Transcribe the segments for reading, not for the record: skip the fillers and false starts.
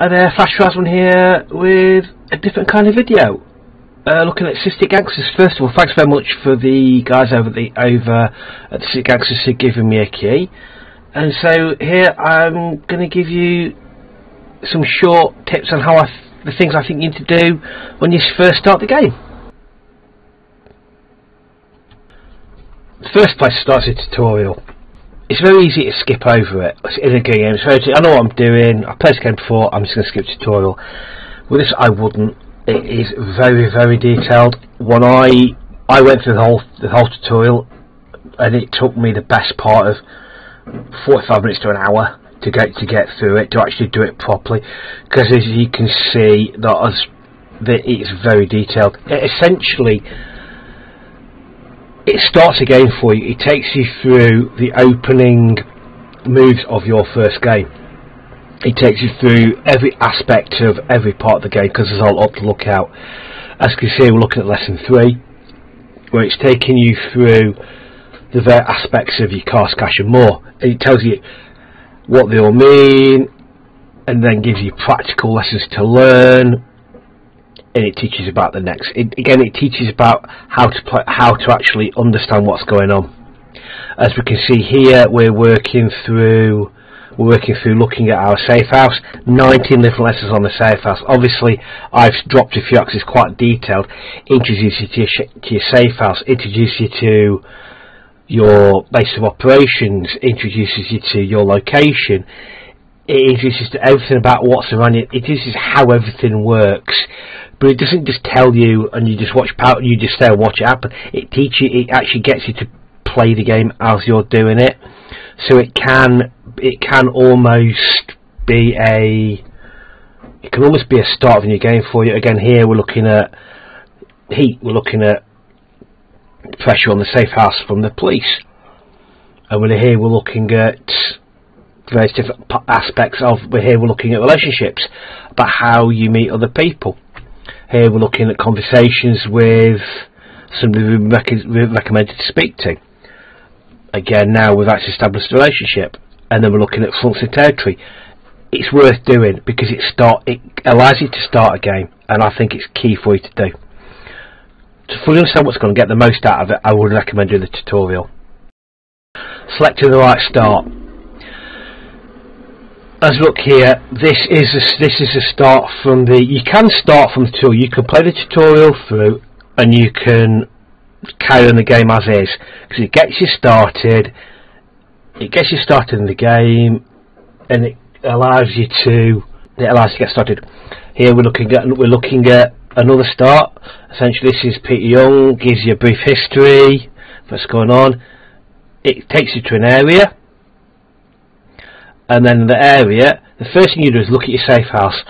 And Flash Razman here with a different kind of video, looking at Cystic Gangsters. First of all, thanks very much for the guys over at the Cystic Gangsters for giving me a key. And so here I'm going to give you some short tips on how the things I think you need to do when you first start the game. The first place to start is a tutorial. It's very easy to skip over it. It's in a game. I know what I'm doing. I've played this game before. I'm just going to skip tutorial. With this, I wouldn't. It is very, very detailed. When I went through the whole tutorial, and it took me the best part of 45 minutes to an hour to get through it, to actually do it properly. Because as you can see, that it's very detailed. It starts a game for you. It takes you through the opening moves of your first game. It takes you through every aspect of every part of the game, because there's a lot to look out. As you can see, we're looking at lesson 3, where it's taking you through the various aspects of your cast, cash and more. And it tells you what they all mean, and then gives you practical lessons to learn. And it teaches about the next. It teaches about how to actually understand what's going on. As we can see here, we're working through looking at our safe house. 19 different lessons on the safe house. Obviously, I've dropped a few because it's quite detailed. Introduce you to your safe house. Introduce you to your base of operations. Introduces you to your location. It introduces to everything about what's around you. It introduces how everything works. But it doesn't just tell you and you just watch power. You just stay and watch it happen. It actually gets you to play the game as you're doing it. So it can almost be a start of a new game for you. Again, here we're looking at heat. We're looking at pressure on the safe house from the police, and we're looking at various different aspects of. We're looking at relationships, about how you meet other people. Here we're looking at conversations with somebody we recommended to speak to. Again, now we've actually established a relationship. And then we're looking at fronts and territory. It's worth doing because it allows you to start a game, and I think it's key for you to do. To fully understand what's going to get the most out of it, I would recommend doing the tutorial. Selecting the right start. As we look here, this is a start from the. You can start from the tutorial. You can play the tutorial through, and you can carry on the game as is, because it gets you started. It gets you started in the game, and it allows you to get started. Here we're looking at another start. Essentially, this is Peter Young. Gives you a brief history of what's going on. It takes you to an area. And then in the area, the first thing you do is look at your safe house.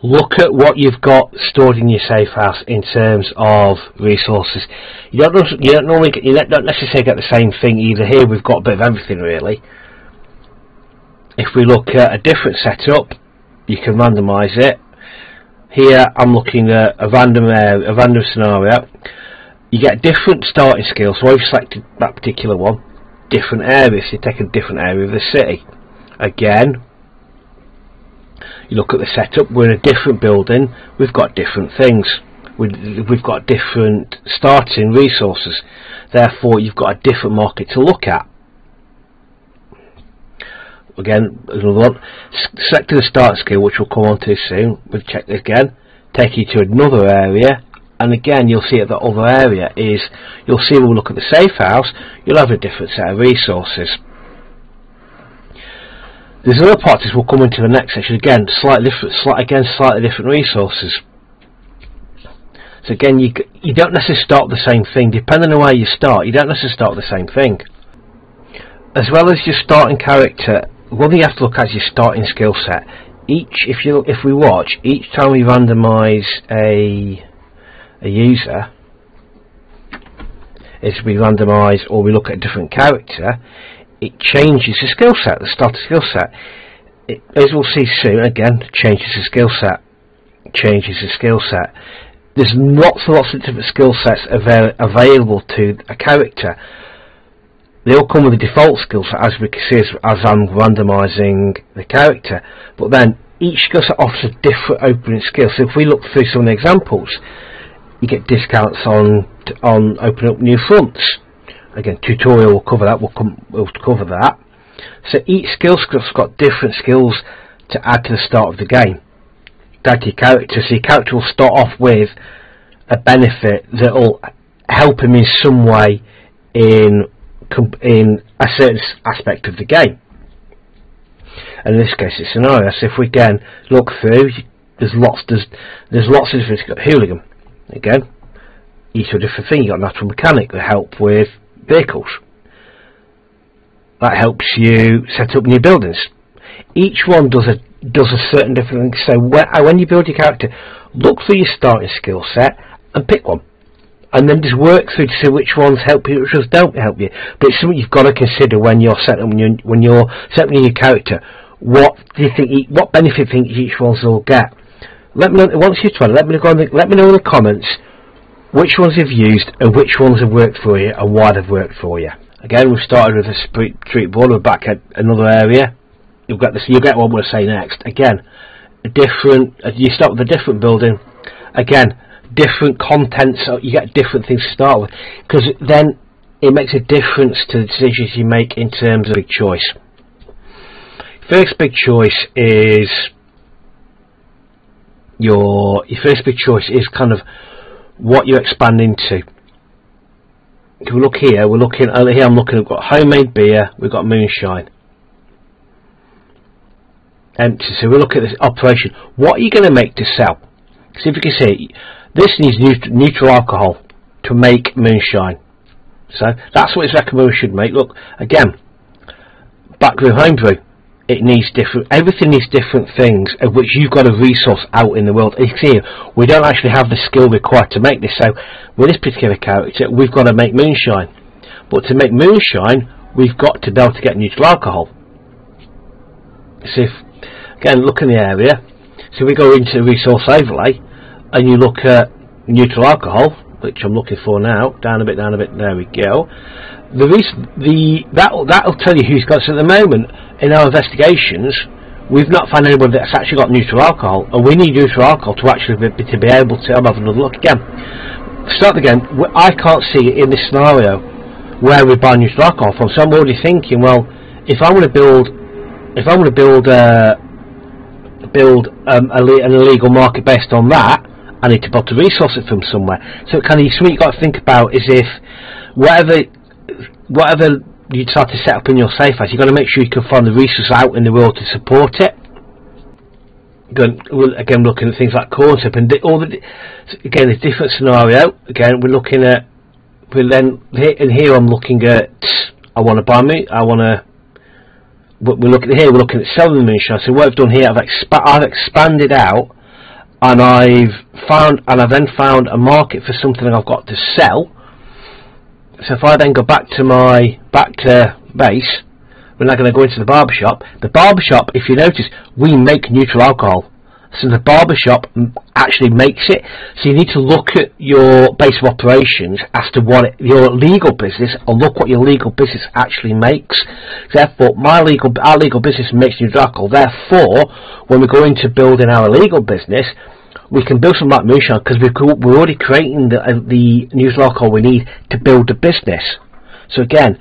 Look at what you've got stored in your safe house in terms of resources. You don't necessarily get the same thing either. Here we've got a bit of everything really. If we look at a different setup, you can randomise it. Here I'm looking at a random scenario. You get different starting skills. So I've selected that particular one. Different areas. You take a different area of the city. Again, you look at the setup. We're in a different building. We've got different things. We've got different starting resources. Therefore, you've got a different market to look at. Again, another one. Selecting the start skill, which we'll come on to soon. We'll check this again. Take you to another area. And again, you'll see at the other area is, you'll see when we look at the safe house, you'll have a different set of resources. There's other parts we'll come into the next section. Again, slightly different resources. So again, you don't necessarily start with the same thing. Depending on where you start, you don't necessarily start with the same thing. As well as your starting character, one thing you have to look at is your starting skill set. If we watch, each time we randomise a user, as we randomise or we look at a different character, it changes the skill set, the starter skill set. As we'll see soon, again, changes the skill set. There's lots and lots of different skill sets available to a character. They all come with a default skill set, as we can see as I'm randomising the character. But then each skill set offers a different opening skill. So if we look through some of the examples, you get discounts on opening up new fronts. Again, tutorial will cover that. We'll cover that. So each skill set's got different skills to add to the start of the game. Add to your character. So your character will start off with a benefit that will help him in some way in a certain aspect of the game. And in this case, it's scenario. So if we again look through, there's lots of different. You've got hooligan. Again, each a different thing. You've got natural mechanic that help with vehicles. That helps you set up new buildings. Each one does a certain different thing. So when you build your character, look through your starting skill set and pick one, and then just work through to see which ones help you, which ones don't help you. But it's something you've got to consider when you're setting your character. What do you think? What benefit do you think each one will get? Let me know once you've tried. Let me know in the comments which ones you've used and which ones have worked for you and why they've worked for you. Again, we've started with a street board. We're back at another area. You'll get this. You'll get what I'm going to say next. Again, you start with a different building. Again, different content, so you get different things to start with, because then it makes a difference to the decisions you make in terms of big choice. First big choice is your first big choice is kind of what you expand into. If we look here, we're looking here. We've got homemade beer. We've got moonshine. Empty. So we look at this operation. What are you going to make to sell? See if you can see. This needs neutral alcohol to make moonshine. So that's what it's recommended we should make. Look again. Backroom homebrew. It needs different. Everything needs different things, of which you've got a resource out in the world. You see, we don't actually have the skill required to make this. So with this particular character, we've got to make moonshine. But to make moonshine, we've got to be able to get neutral alcohol. So again, look in the area. So we go into resource overlay, and you look at neutral alcohol, which I'm looking for now. Down a bit. There we go. That'll tell you who's got. So at the moment, in our investigations, we've not found anybody that's actually got neutral alcohol, and we need neutral alcohol to actually be able to. I'm having another look again. Start again. I can't see in this scenario where we buy neutral alcohol from. So I'm already thinking, well, if I want to build an illegal market based on that, I need to be able to resource it from somewhere. So something you've got to think about is if whatever you decide to set up in your safe house, you've got to make sure you can find the resources out in the world to support it. Again, looking at things like corn soup and again, a different scenario. Again, we're looking at here I'm looking at we're looking at selling the moonshine. So what I've done here, I've expanded out, and I've then found a market for something I've got to sell. So if I then go back to base, we're now going to go into the barbershop. The barbershop, if you notice, we make neutral alcohol. So the barbershop actually makes it. So you need to look at your base of operations as to what your legal business, or look what your legal business actually makes. Therefore, our legal business makes neutral alcohol. Therefore, when we go into building our legal business, we can build something like moonshine because we're already creating the neutral alcohol we need to build the business. So again,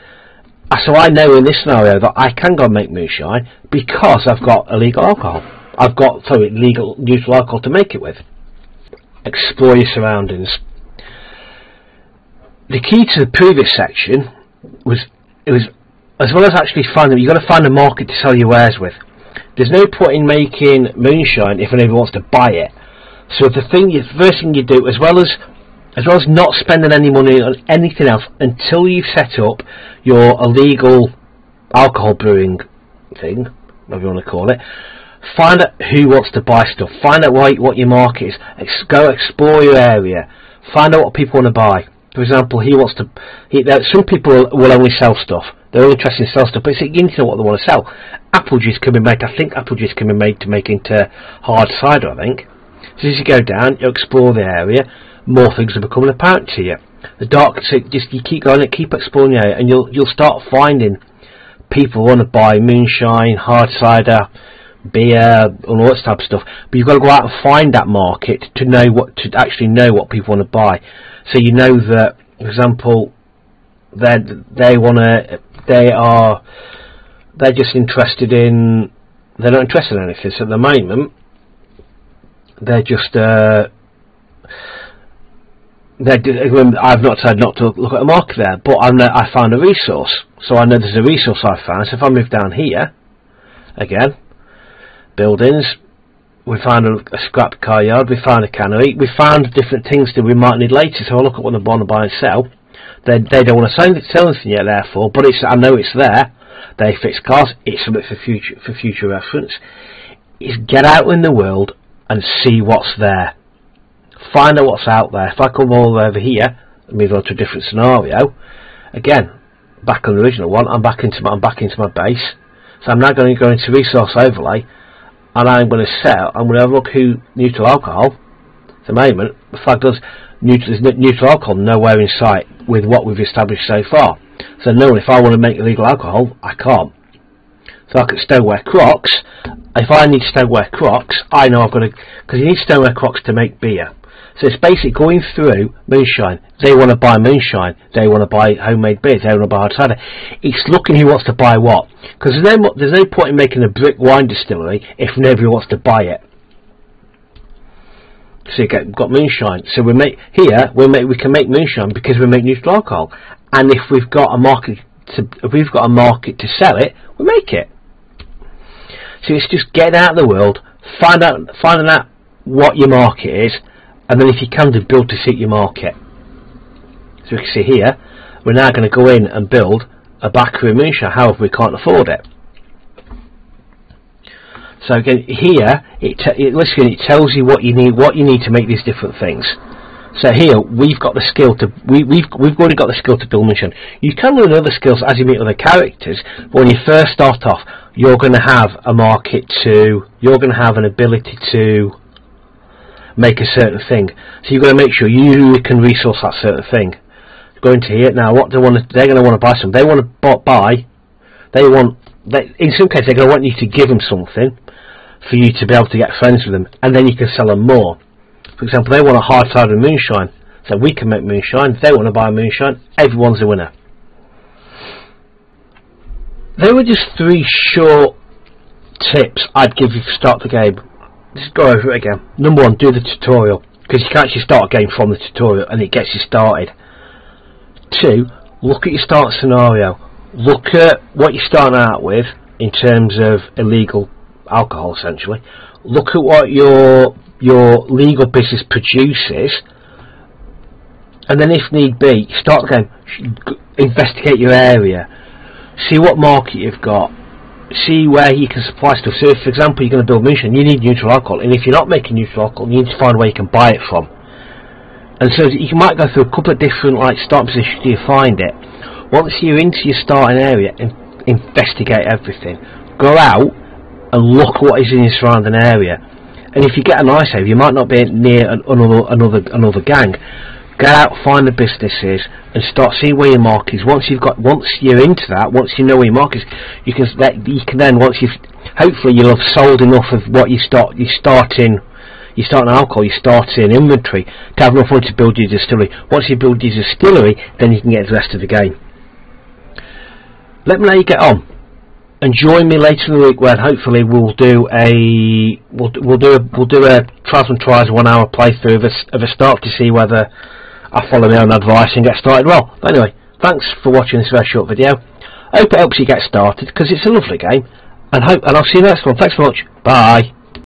I know in this scenario that I can go and make moonshine because I've got illegal alcohol. I've got legal neutral alcohol to make it with. Explore your surroundings. The key to the previous section was as well as actually finding, you've got to find a market to sell your wares with. There's no point in making moonshine if anybody wants to buy it. So the first thing you do, as well as not spending any money on anything else until you've set up your illegal alcohol brewing thing, whatever you want to call it, find out who wants to buy stuff. Find out what your market is. Go explore your area. Find out what people want to buy. For example, some people will only sell stuff. They're only interested in sell stuff, but you need to know what they want to sell. Apple juice can be made. I think apple juice can be made to make into hard cider, I think. So as you go down, you explore the area, more things are becoming apparent to you. You keep going and keep exploring the area, and you'll start finding people who want to buy moonshine, hard cider, beer, and all that type of stuff. But you've got to go out and find that market to actually know what people want to buy. So you know that, for example, they're just interested in. They're not interested in anything. So at the moment, they're just. I've not said not to look at a market there, but I found a resource. So I know there's a resource I found. So if I move down here, again, buildings, we found a scrap car yard, we found a cannery, we found different things that we might need later. So I look at what they want to buy and sell. They don't want to sell anything yet, therefore, but I know it's there. They fix cars. It's something for future reference. Is get out in the world and see what's there. Find out what's out there. If I come all over here and move on to a different scenario, again, back on the original one, I'm back into my base. So I'm now going to go into resource overlay, and I'm going to I'm going to have a look who neutral alcohol. At the moment, the fact is there's neutral alcohol nowhere in sight with what we've established so far. So no, if I want to make illegal alcohol, I can't. So I could stoneware Crocs. If I need stoneware Crocs, I know I've got to, because you need stoneware Crocs to make beer. So it's basically going through moonshine. They want to buy moonshine. They want to buy homemade beers. They want to buy hard cider. It's looking who wants to buy what. Because there's no point in making a brick wine distillery if nobody wants to buy it. So we've got moonshine. So we can make moonshine because we make neutral alcohol. And if we've got a market to sell it, we make it. So it's just getting out of the world, finding out what your market is, and then if you can, to build to suit your market. So we can see here, we're now going to go in and build a backroom moonshine. However, we can't afford it. So again, here it tells you what you need to make these different things. So here we've got the skill to we've already got the skill to build moonshine. You can learn other skills as you meet other characters, but when you first start off, you're going to have a market you're going to have an ability to make a certain thing. So you've got to make sure you can resource that certain thing. Go into here now. What they're going to want to buy something. They want to buy. In some cases, they're going to want you to give them something for you to be able to get friends with them, and then you can sell them more. For example, they want a hard cider moonshine, so we can make moonshine. If they want to buy moonshine, everyone's a winner. They were just 3 short tips I'd give you to start the game. Just go over it again. Number 1, do the tutorial, because you can actually start a game from the tutorial and it gets you started. 2, look at your start scenario. Look at what you're starting out with in terms of illegal alcohol, essentially. Look at what your legal business produces, and then if need be, start the game. Investigate your area. See what market you've got. See where you can supply stuff. So if, for example, you're going to build moonshine, you need neutral alcohol, and if you're not making neutral alcohol, you need to find where you can buy it from. And so you might go through a couple of different start positions till you find it. Once you're into your starting area, investigate everything. Go out and look at what is in your surrounding area. And if you get a nice area, you might not be near another gang. Get out, find the businesses, and start seeing where your market is. Once you're into that, once you know where your market is, you can then, hopefully you'll have sold enough of what you start in alcohol, you start in inventory to have enough money to build your distillery. Once you build your distillery, then you can get the rest of the game. Let me know how you get on, and join me later in the week when hopefully we'll do a trials and tries 1 hour playthrough of a start to see whether I follow my own advice and get started well. But anyway, thanks for watching this very short video. I hope it helps you get started, because it's a lovely game, and I'll see you next one. Thanks so much. Bye.